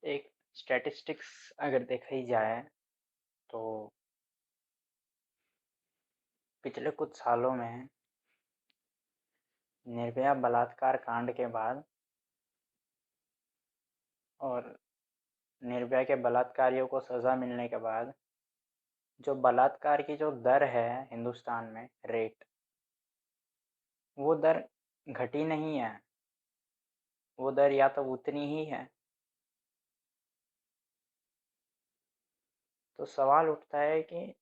एक स्टैटिस्टिक्स अगर देखी जाए तो पिछले कुछ सालों में निर्भया बलात्कार कांड के बाद और निर्भया के बलात्कारियों को सज़ा मिलने के बाद जो बलात्कार की जो दर है हिंदुस्तान में रेट, वो दर घटी नहीं है। वो दर या तो उतनी ही है। तो सवाल उठता है कि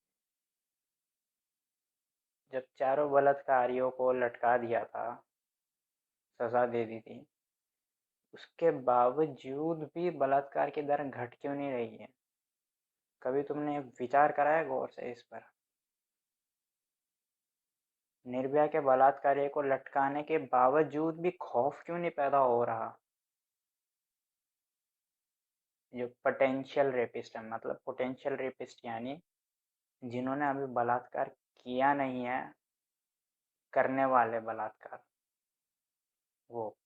जब चारों बलात्कारियों को लटका दिया था, सज़ा दे दी थी, उसके बावजूद भी बलात्कार की दर घट क्यों नहीं रही है? कभी तुमने विचार करा है गौर से इस पर? निर्भया के बलात्कारियों को लटकाने के बावजूद भी खौफ क्यों नहीं पैदा हो रहा? जो पोटेंशियल रेपिस्ट है, मतलब पोटेंशियल रेपिस्ट यानी जिन्होंने अभी बलात्कार किया नहीं है, करने वाले बलात्कार, वो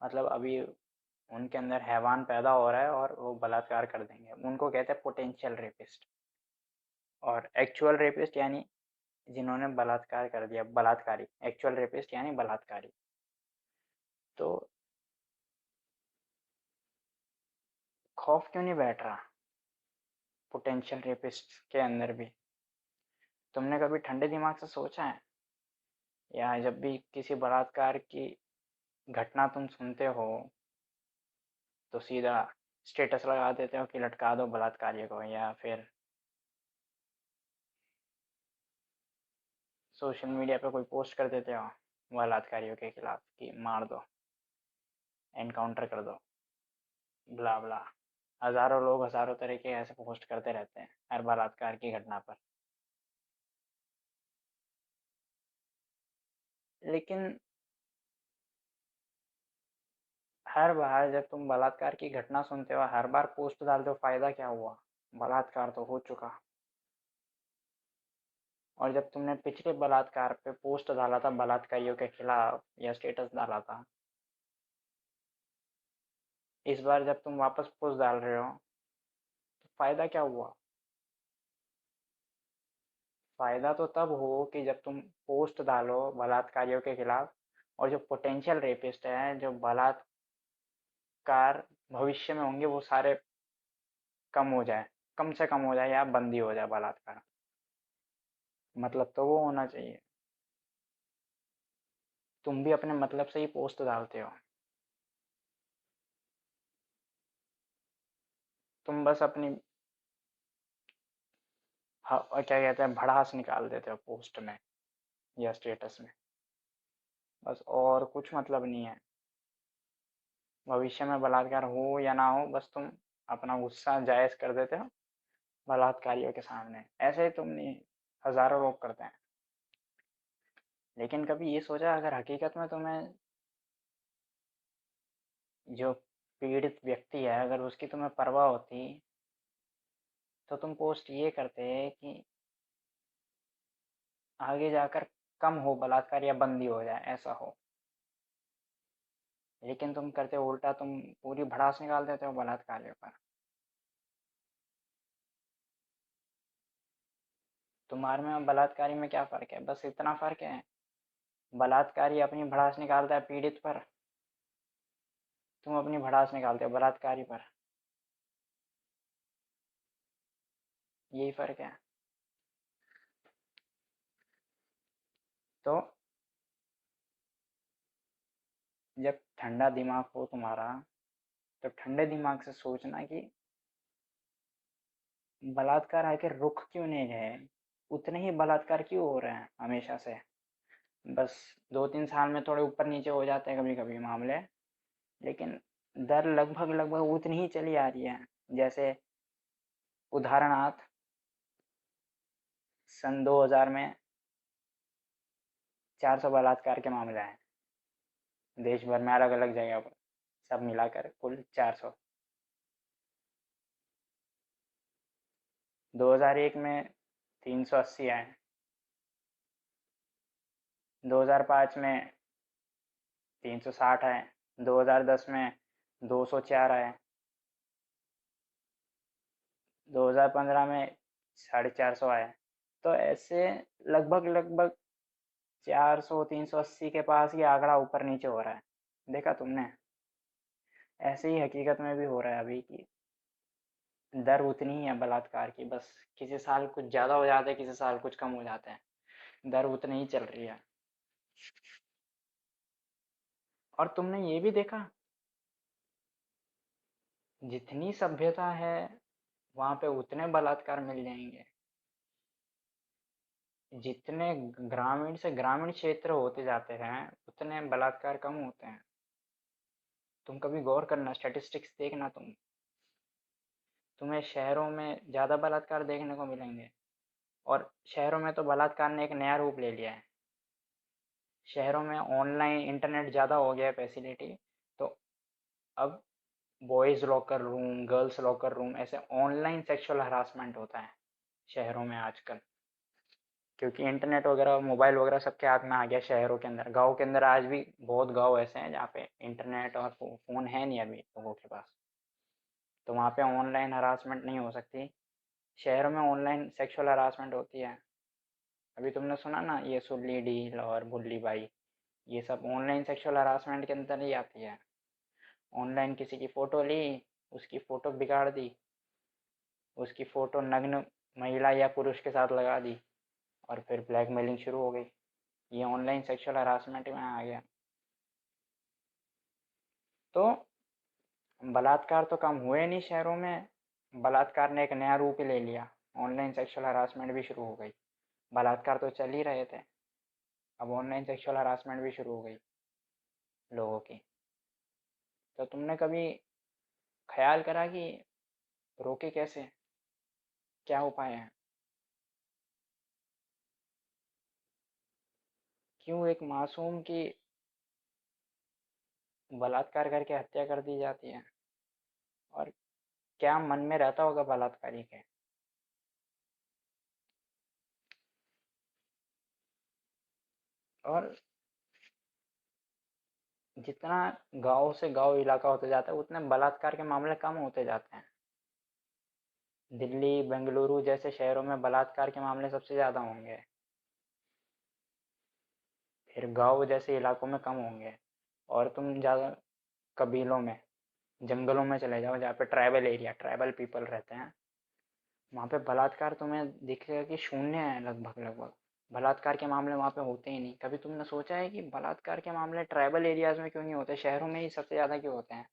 मतलब अभी उनके अंदर हैवान पैदा हो रहा है और वो बलात्कार कर देंगे, उनको कहते हैं पोटेंशियल रेपिस्ट। और एक्चुअल रेपिस्ट यानी जिन्होंने बलात्कार कर दिया, बलात्कारी। एक्चुअल रेपिस्ट यानी बलात्कारी। तो खौफ क्यों नहीं बैठ रहा पोटेंशियल रेपिस्ट के अंदर भी? तुमने कभी ठंडे दिमाग से सोचा है? या जब भी किसी बलात्कार की घटना तुम सुनते हो तो सीधा स्टेटस लगा देते हो कि लटका दो बलात्कारियों को, या फिर सोशल मीडिया पे कोई पोस्ट कर देते हो बलात्कारियों के खिलाफ कि मार दो, एनकाउंटर कर दो, ब्ला ब्ला। हजारों लोग हजारों तरह के ऐसे पोस्ट करते रहते हैं हर बलात्कार की घटना पर। लेकिन हर बार जब तुम बलात्कार की घटना सुनते हो, हर बार पोस्ट डालते हो, फायदा क्या हुआ? बलात्कार तो हो चुका। और जब तुमने पिछले बलात्कार पे पोस्ट डाला था बलात्कारियों के खिलाफ या स्टेटस डाला था, इस बार जब तुम वापस पोस्ट डाल रहे हो तो फायदा क्या हुआ? फायदा तो तब हो कि जब तुम पोस्ट डालो बलात्कारियों के खिलाफ और जो पोटेंशियल रेपिस्ट है, जो बलात्कार भविष्य में होंगे, वो सारे कम हो जाए, कम से कम हो जाए या बंदी हो जाए बलात्कार। मतलब तो वो होना चाहिए। तुम भी अपने मतलब से ही पोस्ट डालते हो। तुम बस अपनी क्या कहते हैं, भड़ास निकाल देते हो पोस्ट में या स्टेटस में, बस। और कुछ मतलब नहीं है। भविष्य में बलात्कार हो या ना हो, बस तुम अपना गुस्सा जायज कर देते हो बलात्कारियों के सामने। ऐसे ही तुम नहीं, हजारों लोग करते हैं। लेकिन कभी ये सोचा, अगर हकीकत में तुम्हें जो पीड़ित व्यक्ति है, अगर उसकी तुम्हें परवाह होती तो तुम पोस्ट ये करते कि आगे जाकर कम हो बलात्कार या बंदी हो जाए, ऐसा हो। लेकिन तुम करते हो उल्टा, तुम पूरी भड़ास निकाल देते हो बलात्कारियों पर। तुम्हारे में और बलात्कारी में क्या फ़र्क है? बस इतना फ़र्क है, बलात्कारी अपनी भड़ास निकालता है पीड़ित पर, तुम अपनी भड़ास निकालते हो बलात्कारी पर। यही फ़र्क है। तो जब ठंडा दिमाग हो तुम्हारा, तो ठंडे दिमाग से सोचना कि बलात्कार आखिर रुक क्यों नहीं रहे? उतने ही बलात्कार क्यों हो रहे हैं हमेशा से? बस 2-3 साल में थोड़े ऊपर नीचे हो जाते हैं कभी कभी मामले, लेकिन दर लगभग लगभग उतनी ही चली आ रही है। जैसे उदाहरणार्थ, सन 2000 में 400 बलात्कार के मामले हैं देश भर में, अलग अलग जगह पर, सब मिलाकर कुल 400। 2001 में 380 आए, 2005 में 360 आए, 2010 में 204 आए, 2015 में 450 आया। तो ऐसे लगभग लगभग 400 380 के पास ये आंकड़ा ऊपर नीचे हो रहा है। देखा तुमने? ऐसे ही हकीकत में भी हो रहा है अभी की। दर उतनी ही है बलात्कार की, बस किसी साल कुछ ज़्यादा हो जाता है, किसी साल कुछ कम हो जाता है, दर उतनी ही चल रही है। और तुमने ये भी देखा, जितनी सभ्यता है वहाँ पे उतने बलात्कार मिल जाएंगे। जितने ग्रामीण से ग्रामीण क्षेत्र होते जाते हैं उतने बलात्कार कम होते हैं। तुम कभी गौर करना, स्टैटिस्टिक्स देखना तुम्हें शहरों में ज़्यादा बलात्कार देखने को मिलेंगे। और शहरों में तो बलात्कार ने एक नया रूप ले लिया है। शहरों में ऑनलाइन इंटरनेट ज़्यादा हो गया है फैसिलिटी, तो अब boys locker room, girls locker room, ऐसे ऑनलाइन सेक्सुअल हरासमेंट होता है शहरों में आजकल। क्योंकि इंटरनेट वगैरह, मोबाइल वगैरह सबके हाथ में आ गया शहरों के अंदर। गाँव के अंदर आज भी बहुत गाँव ऐसे हैं जहाँ पे इंटरनेट और फ़ोन है नहीं अभी लोगों के पास, तो वहाँ पे ऑनलाइन हरासमेंट नहीं हो सकती। शहरों में ऑनलाइन सेक्सुअल हरासमेंट होती है। अभी तुमने सुना ना, ये सुल्ली डील और बुल्ली बाई, ये सब ऑनलाइन सेक्सुअल हरासमेंट के अंदर ही आती है। ऑनलाइन किसी की फ़ोटो ली, उसकी फ़ोटो बिगाड़ दी, उसकी फ़ोटो नग्न महिला या पुरुष के साथ लगा दी, और फिर ब्लैकमेलिंग शुरू हो गई। ये ऑनलाइन सेक्सुअल हरासमेंट में आ गया। तो बलात्कार तो कम हुए नहीं शहरों में, बलात्कार ने एक नया रूप ही ले लिया। ऑनलाइन सेक्सुअल हरासमेंट भी शुरू हो गई। बलात्कार तो चल ही रहे थे, अब ऑनलाइन सेक्सुअल हरासमेंट भी शुरू हो गई लोगों की। तो तुमने कभी ख्याल करा कि रोके कैसे, क्या उपाय है? क्यों एक मासूम की बलात्कार करके हत्या कर दी जाती है? और क्या मन में रहता होगा बलात्कारी के? और जितना गांव से गांव इलाका होते जाता है उतने बलात्कार के मामले कम होते जाते हैं। दिल्ली, बेंगलुरु जैसे शहरों में बलात्कार के मामले सबसे ज़्यादा होंगे, फिर गांव जैसे इलाकों में कम होंगे। और तुम ज़्यादा कबीलों में, जंगलों में चले जाओ जहाँ पे ट्राइबल एरिया, ट्राइबल पीपल रहते हैं, वहाँ पे बलात्कार तुम्हें दिखेगा कि शून्य है लगभग लगभग। बलात्कार के मामले वहाँ पे होते ही नहीं। कभी तुमने सोचा है कि बलात्कार के मामले ट्राइबल एरियाज में क्यों नहीं होते, शहरों में ही सबसे ज़्यादा क्यों होते हैं?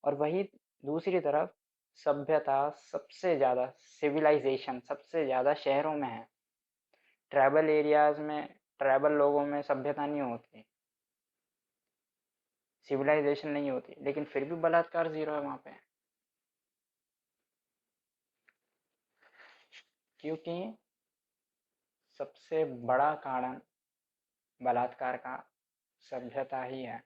और वही दूसरी तरफ सभ्यता सबसे ज़्यादा, सिविलाइजेशन सबसे ज़्यादा शहरों में है। ट्राइबल एरियाज में, ट्राइबल लोगों में सभ्यता नहीं होती, सिविलाइजेशन नहीं होती, लेकिन फिर भी बलात्कार जीरो है वहाँ पे। क्योंकि सबसे बड़ा कारण बलात्कार का सभ्यता ही है।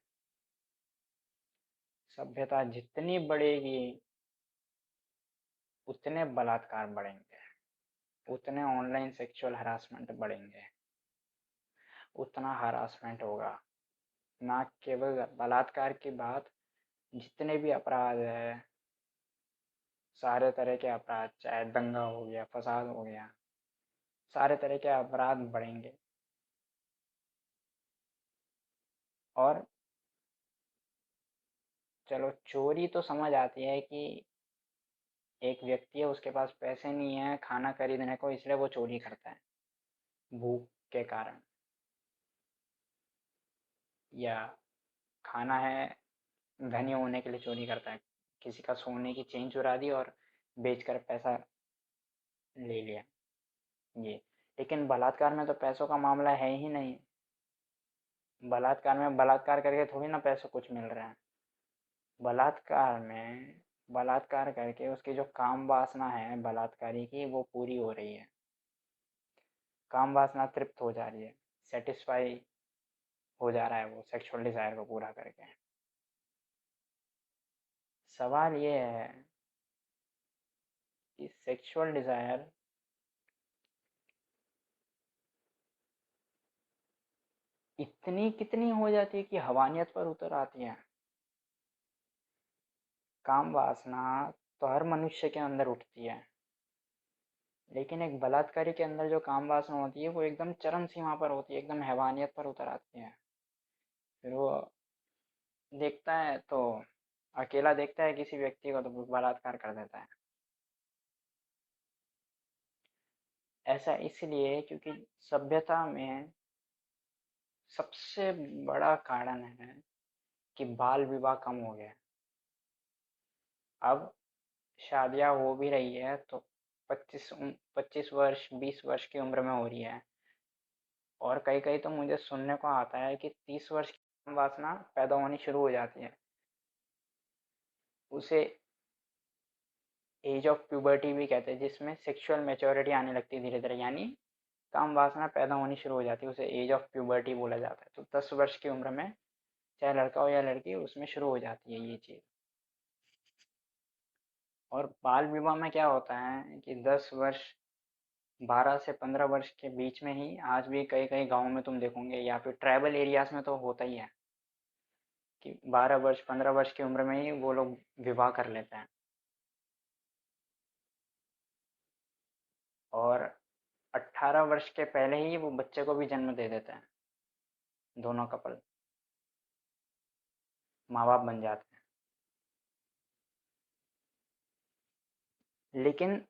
सभ्यता जितनी बढ़ेगी उतने बलात्कार बढ़ेंगे, उतने ऑनलाइन सेक्सुअल हरासमेंट बढ़ेंगे, उतना हरासमेंट होगा। ना केवल बलात्कार की बात, जितने भी अपराध है, सारे तरह के अपराध, चाहे दंगा हो गया, फसाद हो गया, सारे तरह के अपराध बढ़ेंगे। और चलो चोरी तो समझ आती है कि एक व्यक्ति है, उसके पास पैसे नहीं है खाना खरीदने को, इसलिए वो चोरी करता है भूख के कारण, या खाना है धनी होने के लिए चोरी करता है। किसी का सोने की चेन चुरा दी और बेचकर पैसा ले लिया, ये। लेकिन बलात्कार में तो पैसों का मामला है ही नहीं। बलात्कार में बलात्कार करके थोड़ी ना पैसे कुछ मिल रहे हैं। बलात्कार में बलात्कार करके उसकी जो काम वासना है बलात्कारी की, वो पूरी हो रही है। काम वासना तृप्त हो जा रही है, सेटिस्फाई हो जा रहा है वो सेक्सुअल डिजायर को पूरा करके। सवाल ये है कि सेक्सुअल डिजायर इतनी कितनी हो जाती है कि हवानियत पर उतर आती है। काम वासना तो हर मनुष्य के अंदर उठती है। लेकिन एक बलात्कारी के अंदर जो काम वासना होती है वो एकदम चरम सीमा पर होती है, एकदम हैवानियत पर उतर आती है। फिर वो देखता है तो अकेला देखता है किसी व्यक्ति को तो वो बलात्कार कर देता है। ऐसा इसलिए क्योंकि सभ्यता में सबसे बड़ा कारण है कि बाल विवाह कम हो गया। अब शादियां हो भी रही है तो 25 वर्ष 20 वर्ष की उम्र में हो रही है। और कई कई तो मुझे सुनने को आता है कि 30 वर्ष की वासना पैदा होनी शुरू हो जाती है। उसे एज ऑफ प्यूबर्टी भी कहते हैं, जिसमें सेक्सुअल मैच्योरिटी आने लगती है धीरे धीरे, यानी काम वासना पैदा होनी शुरू हो जाती है। उसे एज ऑफ प्यूबर्टी बोला जाता है। तो 10 वर्ष की उम्र में चाहे लड़का हो या लड़की उसमें शुरू हो जाती है ये चीज़। और बाल विवाह में क्या होता है कि 10 वर्ष 12 से 15 वर्ष के बीच में ही आज भी कई कई गाँव में तुम देखोगे, या फिर ट्राइबल एरियाज में तो होता ही है कि 12 वर्ष 15 वर्ष की उम्र में ही वो लोग विवाह कर लेते हैं। और 18 वर्ष के पहले ही वो बच्चे को भी जन्म दे देते हैं। दोनों कपल माँ बाप बन जाते हैं। लेकिन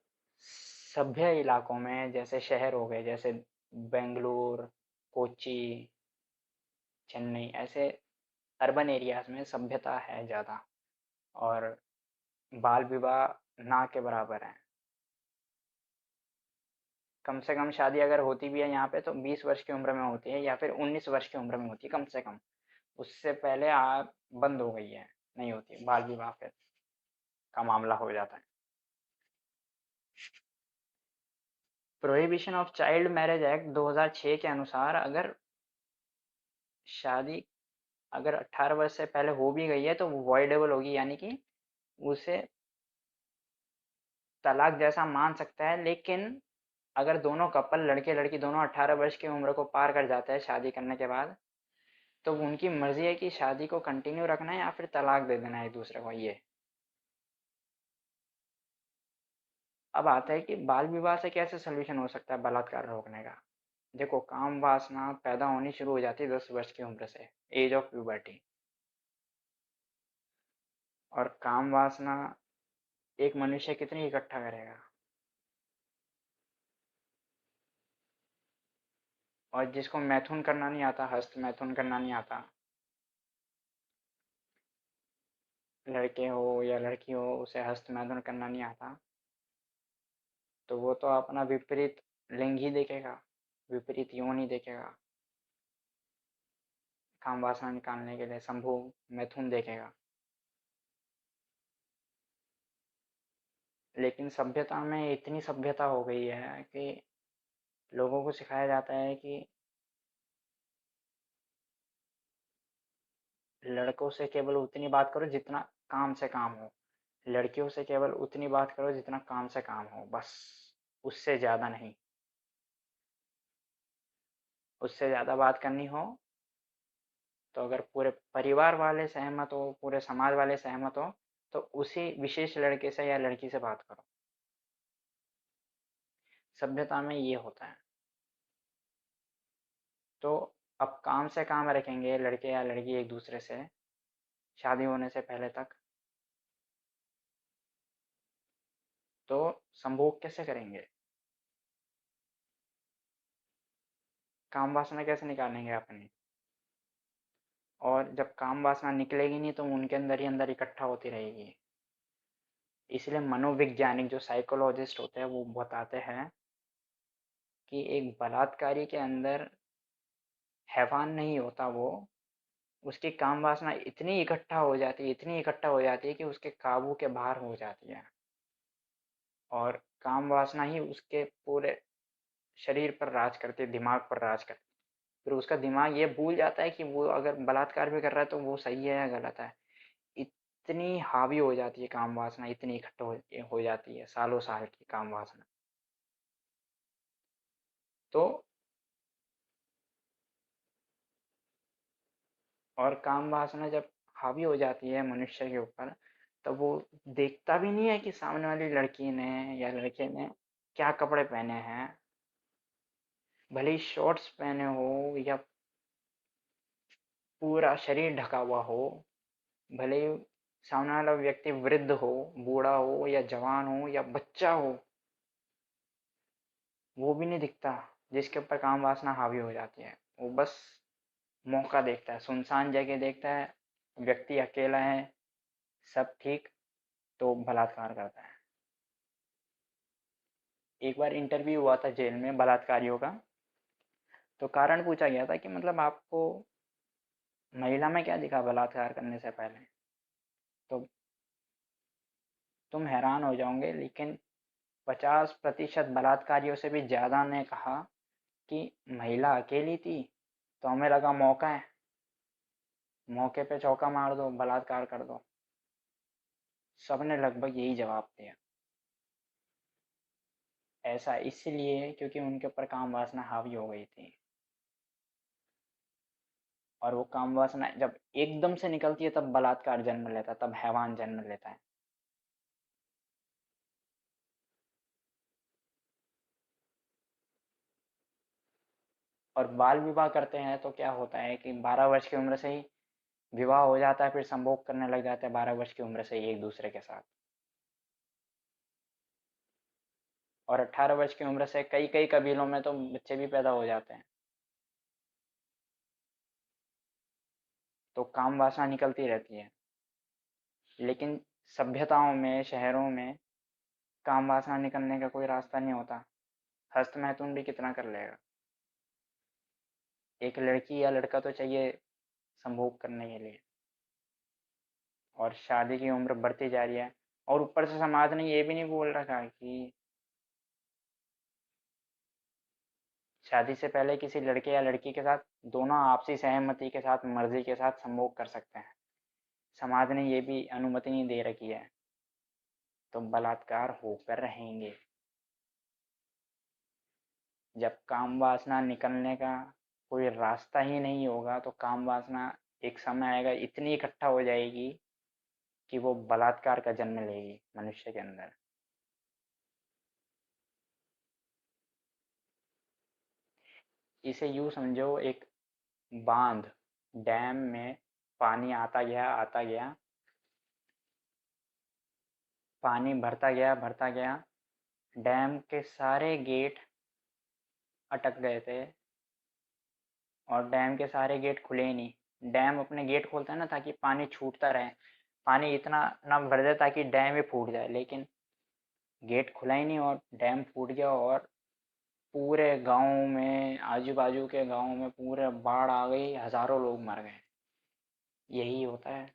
सभ्य इलाकों में जैसे शहर हो गए, जैसे बेंगलुरु, कोच्चि, चेन्नई, ऐसे अर्बन एरियाज में सभ्यता है ज़्यादा और बाल विवाह ना के बराबर है। कम से कम शादी अगर होती भी है यहाँ पे तो 20 वर्ष की उम्र में होती है या फिर 19 वर्ष की उम्र में होती है कम से कम। उससे पहले बंद हो गई है, नहीं होती बाल विवाह फिर का मामला हो जाता है। Prohibition of child marriage act 2006 के अनुसार अगर शादी अगर 18 वर्ष से पहले हो भी गई है तो वो वॉइडेबल होगी, यानी कि उसे तलाक जैसा मान सकता है। लेकिन अगर दोनों कपल लड़के लड़की दोनों 18 वर्ष की उम्र को पार कर जाते हैं शादी करने के बाद, तो उनकी मर्जी है कि शादी को कंटिन्यू रखना है या फिर तलाक दे देना है एक दूसरे को। ये अब आता है कि बाल विवाह से कैसे सोल्यूशन हो सकता है बलात्कार रोकने का। देखो, काम वासना पैदा होनी शुरू हो जाती है 10 वर्ष की उम्र से, एज ऑफ प्यूबर्टी। और काम वासना एक मनुष्य कितनी इकट्ठा करेगा। और जिसको मैथुन करना नहीं आता, हस्त मैथुन करना नहीं आता, लड़के हो या लड़की हो, उसे हस्त मैथुन करना नहीं आता, तो वो तो अपना विपरीत लिंग ही देखेगा, विपरीत यौन ही देखेगा। काम वासना निकालने के लिए संभोग मैथुन देखेगा। लेकिन सभ्यता में इतनी सभ्यता हो गई है कि लोगों को सिखाया जाता है कि लड़कों से केवल उतनी बात करो जितना काम से काम हो, लड़कियों से केवल उतनी बात करो जितना काम से काम हो, बस उससे ज़्यादा नहीं। उससे ज़्यादा बात करनी हो तो अगर पूरे परिवार वाले सहमत हो, पूरे समाज वाले सहमत हो, तो उसी विशेष लड़के से या लड़की से बात करो। सभ्यता में ये होता है। तो अब काम से काम रखेंगे लड़के या लड़की एक दूसरे से शादी होने से पहले तक, तो संभोग कैसे करेंगे, काम वासना कैसे निकालेंगे अपनी। और जब काम वासना निकलेगी नहीं तो उनके अंदर ही अंदर इकट्ठा होती रहेगी। इसलिए मनोवैज्ञानिक जो साइकोलॉजिस्ट होते हैं वो बताते हैं कि एक बलात्कारी के अंदर हैवान नहीं होता वो, उसकी काम वासना इतनी इकट्ठा हो जाती है, इतनी इकट्ठा हो जाती है कि उसके काबू के बाहर हो जाती है। और काम वासना ही उसके पूरे शरीर पर राज करती है, दिमाग पर राज करती है। फिर उसका दिमाग ये भूल जाता है कि वो अगर बलात्कार भी कर रहा है तो वो सही है या गलत है। इतनी हावी हो जाती है काम वासना, इतनी इकट्ठा हो जाती है, सालों साल की काम वासना। तो और काम वासना जब हावी हो जाती है मनुष्य के ऊपर, तो वो देखता भी नहीं है कि सामने वाली लड़की ने या लड़के ने क्या कपड़े पहने हैं, भले ही शॉर्ट्स पहने हो या पूरा शरीर ढका हुआ हो, भले ही सामने वाला व्यक्ति वृद्ध हो, बूढ़ा हो या जवान हो या बच्चा हो, वो भी नहीं दिखता जिसके ऊपर काम वासना हावी हो जाती है। वो बस मौका देखता है, सुनसान जगह देखता है, व्यक्ति अकेला है, सब ठीक, तो बलात्कार करता है। एक बार इंटरव्यू हुआ था जेल में बलात्कारियों का, तो कारण पूछा गया था कि मतलब आपको महिला में क्या दिखा बलात्कार करने से पहले। तो तुम हैरान हो जाओगे, लेकिन 50% बलात्कारियों से भी ज़्यादा ने कहा कि महिला अकेली थी तो हमें लगा मौका है, मौके पे चौका मार दो, बलात्कार कर दो। सबने लगभग यही जवाब दिया। ऐसा इसलिए क्योंकि उनके ऊपर काम वासना हावी हो गई थी, और वो काम वासना जब एकदम से निकलती है तब बलात्कार जन्म लेता है, तब हैवान जन्म लेता है। और बाल विवाह करते हैं तो क्या होता है कि 12 वर्ष की उम्र से ही विवाह हो जाता है, फिर संभोग करने लग जाते हैं 12 वर्ष की उम्र से ही एक दूसरे के साथ। और 18 वर्ष की उम्र से कई कई कबीलों में तो बच्चे भी पैदा हो जाते हैं। तो काम वासना निकलती रहती है। लेकिन सभ्यताओं में, शहरों में काम वासना निकलने का कोई रास्ता नहीं होता। हस्त मैथुन भी कितना कर लेगा। एक लड़की या लड़का तो चाहिए संभोग करने के लिए, और शादी की उम्र बढ़ती जा रही है। और ऊपर से समाज ने ये भी नहीं बोल रखा कि शादी से पहले किसी लड़के या लड़की के साथ दोनों आपसी सहमति के साथ, मर्जी के साथ संभोग कर सकते हैं। समाज ने ये भी अनुमति नहीं दे रखी है, तो बलात्कार होकर रहेंगे। जब काम वासना निकलने का कोई रास्ता ही नहीं होगा तो काम वासना एक समय आएगा, इतनी इकट्ठा हो जाएगी कि वो बलात्कार का जन्म लेगी मनुष्य के अंदर। इसे यूं समझो, एक बांध, डैम में पानी आता गया, पानी भरता गया, डैम के सारे गेट अटक गए थे, और डैम के सारे गेट खुले ही नहीं। डैम अपने गेट खोलता है ना ताकि पानी छूटता रहे, पानी इतना ना भर जाए ताकि डैम ही फूट जाए, लेकिन गेट खुला ही नहीं और डैम फूट गया, और पूरे गांव में, आजू बाजू के गांव में पूरे बाढ़ आ गई, हजारों लोग मर गए। यही होता है।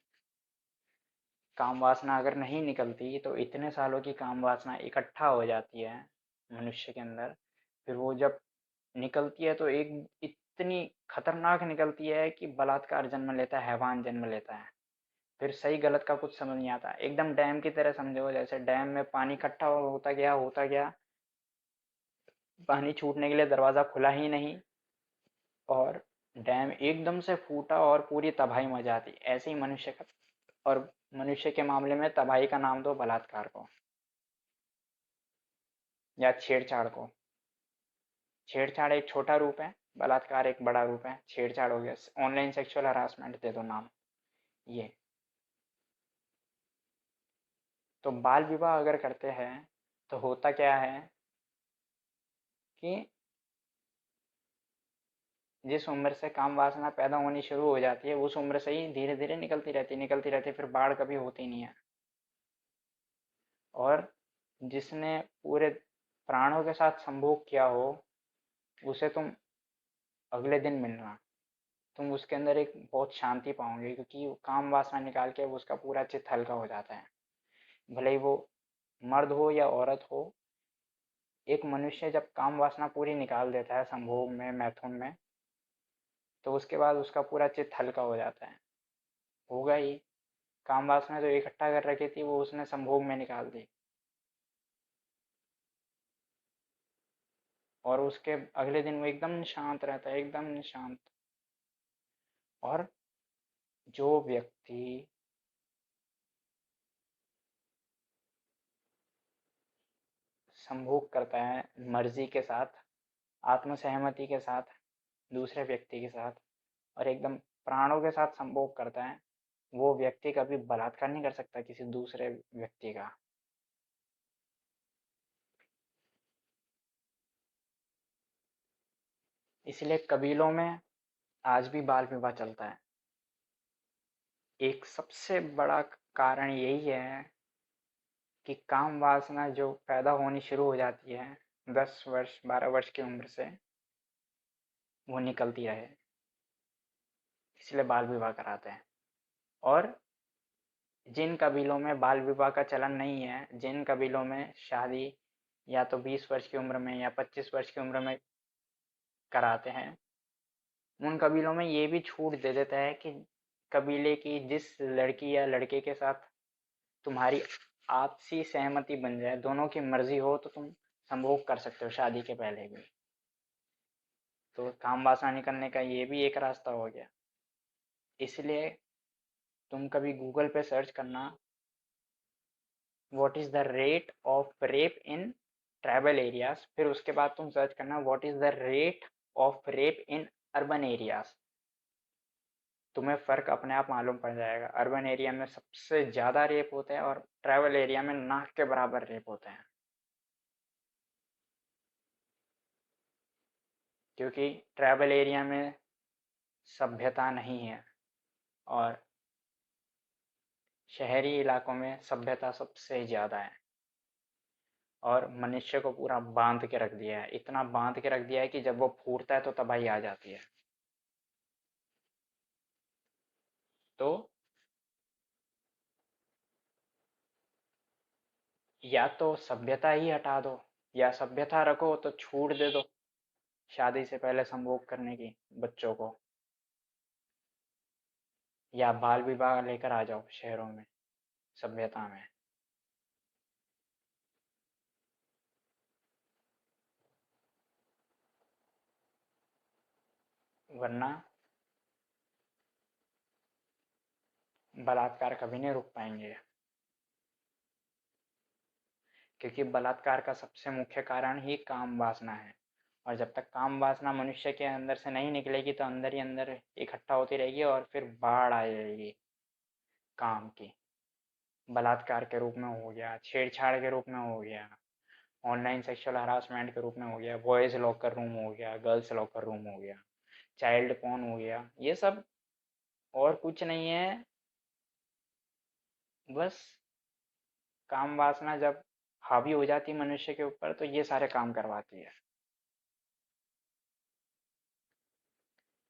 काम वासना अगर नहीं निकलती तो इतने सालों की काम वासना इकट्ठा हो जाती है मनुष्य के अंदर। फिर वो जब निकलती है तो एक इतनी खतरनाक निकलती है कि बलात्कार जन्म लेता है, हैवान जन्म लेता है। फिर सही गलत का कुछ समझ नहीं आता। एकदम डैम की तरह समझो, जैसे डैम में पानी इकट्ठा होता गया, पानी छूटने के लिए दरवाज़ा खुला ही नहीं, और डैम एकदम से फूटा और पूरी तबाही मचा दी। ऐसे ही मनुष्य का, और मनुष्य के मामले में तबाही का नाम दो बलात्कार को, या छेड़छाड़ को। छेड़छाड़ एक छोटा रूप है, बलात्कार एक बड़ा रूप है। छेड़छाड़ हो गया, ऑनलाइन सेक्सुअल हरासमेंट दे दो नाम। ये तो बाल विवाह अगर करते हैं तो होता क्या है कि जिस उम्र से काम वासना पैदा होनी शुरू हो जाती है उस उम्र से ही धीरे धीरे निकलती रहती है, फिर बाढ़ कभी होती नहीं है। और जिसने पूरे प्राणों के साथ संभोग किया हो, उसे तुम अगले दिन मिलना, तुम उसके अंदर एक बहुत शांति पाओगे, क्योंकि वो काम वासना निकाल के उसका पूरा चित्त हल्का हो जाता है। भले ही वो मर्द हो या औरत हो, एक मनुष्य जब काम वासना पूरी निकाल देता है संभोग में, मैथुन में, तो उसके बाद उसका पूरा चित्त हल्का हो जाता है। होगा ही। काम वासना जो इकट्ठा कर रखी थी वो उसने संभोग में निकाल दी, और उसके अगले दिन वो एकदम शांत रहता है, एकदम शांत। और जो व्यक्ति संभोग करता है मर्जी के साथ, आत्मसहमति के साथ, दूसरे व्यक्ति के साथ, और एकदम प्राणों के साथ संभोग करता है, वो व्यक्ति कभी बलात्कार नहीं कर सकता किसी दूसरे व्यक्ति का। इसलिए कबीलों में आज भी बाल विवाह चलता है। एक सबसे बड़ा कारण यही है कि काम वासना जो पैदा होनी शुरू हो जाती है 10 वर्ष 12 वर्ष की उम्र से, वो निकलती रहे, इसलिए बाल विवाह कराते हैं। और जिन कबीलों में बाल विवाह का चलन नहीं है, जिन कबीलों में शादी या तो 20 वर्ष की उम्र में या 25 वर्ष की उम्र में कराते हैं, उन कबीलों में ये भी छूट दे देता है कि कबीले की जिस लड़की या लड़के के साथ तुम्हारी आपसी सहमति बन जाए, दोनों की मर्जी हो, तो तुम संभोग कर सकते हो शादी के पहले भी। तो काम वासना निकलने का ये भी एक रास्ता हो गया। इसलिए तुम कभी गूगल पे सर्च करना, what is the rate of rape in tribal areas, फिर उसके बाद तुम सर्च करना what is the rate of rape in urban areas. तुम्हें फर्क अपने आप मालूम पड़ जाएगा। अर्बन एरिया में सबसे ज्यादा रेप होते हैं और ट्राइबल एरिया में नाक के बराबर रेप होते हैं, क्योंकि ट्राइबल एरिया में सभ्यता नहीं है और शहरी इलाकों में सभ्यता सबसे ज्यादा है। और मनुष्य को पूरा बांध के रख दिया है, इतना बांध के रख दिया है कि जब वो फूटता है तो तबाही आ जाती है। तो या तो सभ्यता ही हटा दो, या सभ्यता रखो तो छूट दे दो शादी से पहले संभोग करने की बच्चों को, या बाल विवाह लेकर आ जाओ शहरों में, सभ्यता में। वरना बलात्कार कभी नहीं रुक पाएंगे, क्योंकि बलात्कार का सबसे मुख्य कारण ही काम वासना है। और जब तक काम वासना मनुष्य के अंदर से नहीं निकलेगी तो अंदर ही अंदर इकट्ठा होती रहेगी और फिर बाढ़ आ जाएगी काम की। बलात्कार के रूप में हो गया, छेड़छाड़ के रूप में हो गया, ऑनलाइन सेक्सुअल हरासमेंट के रूप में हो गया, बॉयज लॉकर रूम हो गया, गर्ल्स लॉकर रूम हो गया, चाइल्ड पोर्न हो गया। ये सब और कुछ नहीं है, बस काम वासना जब हावी हो जाती है मनुष्य के ऊपर तो ये सारे काम करवाती है।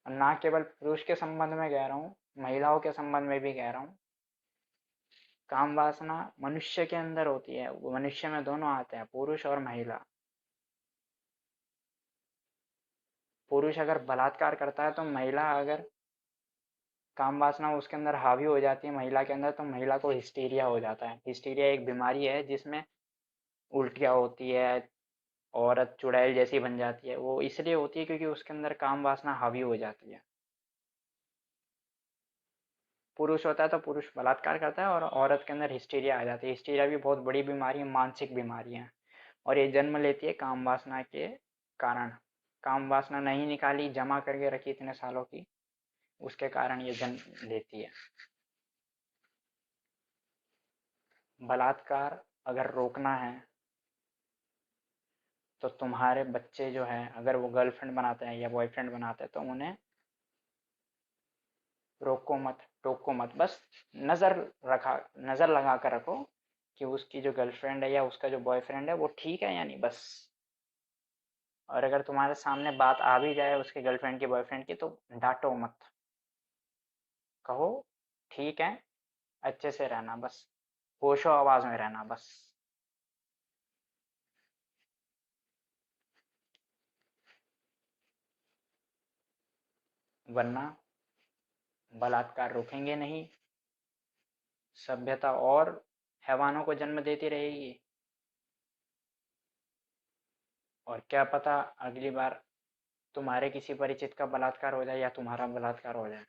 और ना केवल पुरुष के संबंध में कह रहा हूँ, महिलाओं के संबंध में भी कह रहा हूँ। काम वासना मनुष्य के अंदर होती है, वो मनुष्य में दोनों आते हैं, पुरुष और महिला। पुरुष अगर बलात्कार करता है तो महिला अगर काम वासना उसके अंदर हावी हो जाती है महिला के अंदर, तो महिला को हिस्टीरिया हो जाता है। हिस्टीरिया एक बीमारी है जिसमें उल्टियाँ होती है, औरत चुड़ैल जैसी बन जाती है। वो इसलिए होती है क्योंकि उसके अंदर काम वासना हावी हो जाती है। पुरुष होता है तो पुरुष बलात्कार करता है और औरत के अंदर हिस्टीरिया आ जाती है। हिस्टीरिया भी बहुत बड़ी बीमारी है, मानसिक बीमारी है, और ये जन्म लेती है काम वासना के कारण। काम वासना नहीं निकाली, जमा करके रखी इतने सालों की, उसके कारण ये जन्म लेती है। बलात्कार अगर रोकना है तो तुम्हारे बच्चे जो हैं, अगर वो गर्लफ्रेंड बनाते हैं या बॉयफ्रेंड बनाते हैं, तो उन्हें रोको मत, टोको मत, बस नज़र रखा नज़र लगा कर रखो कि उसकी जो गर्लफ्रेंड है या उसका जो बॉयफ्रेंड है वो ठीक है या नहीं, बस। और अगर तुम्हारे सामने बात आ भी जाए उसके गर्लफ्रेंड की बॉयफ्रेंड की, तो डांटो मत, कहो ठीक है, अच्छे से रहना, बस होशो आवाज में रहना, बस। वरना बलात्कार रुकेंगे नहीं, सभ्यता और हैवानों को जन्म देती रहेगी, और क्या पता अगली बार तुम्हारे किसी परिचित का बलात्कार हो जाए या तुम्हारा बलात्कार हो जाए।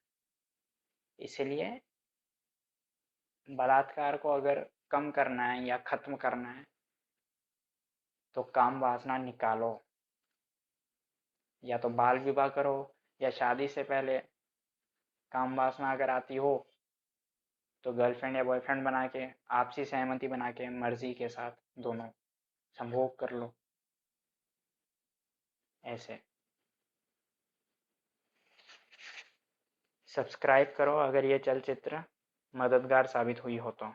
इसलिए बलात्कार को अगर कम करना है या खत्म करना है, तो काम वासना निकालो, या तो बाल विवाह करो या शादी से पहले काम वासना अगर आती हो तो गर्लफ्रेंड या बॉयफ्रेंड बना के आपसी सहमति बना के मर्जी के साथ दोनों संभोग कर लो। ऐसे सब्सक्राइब करो अगर ये चलचित्र मददगार साबित हुई हो तो।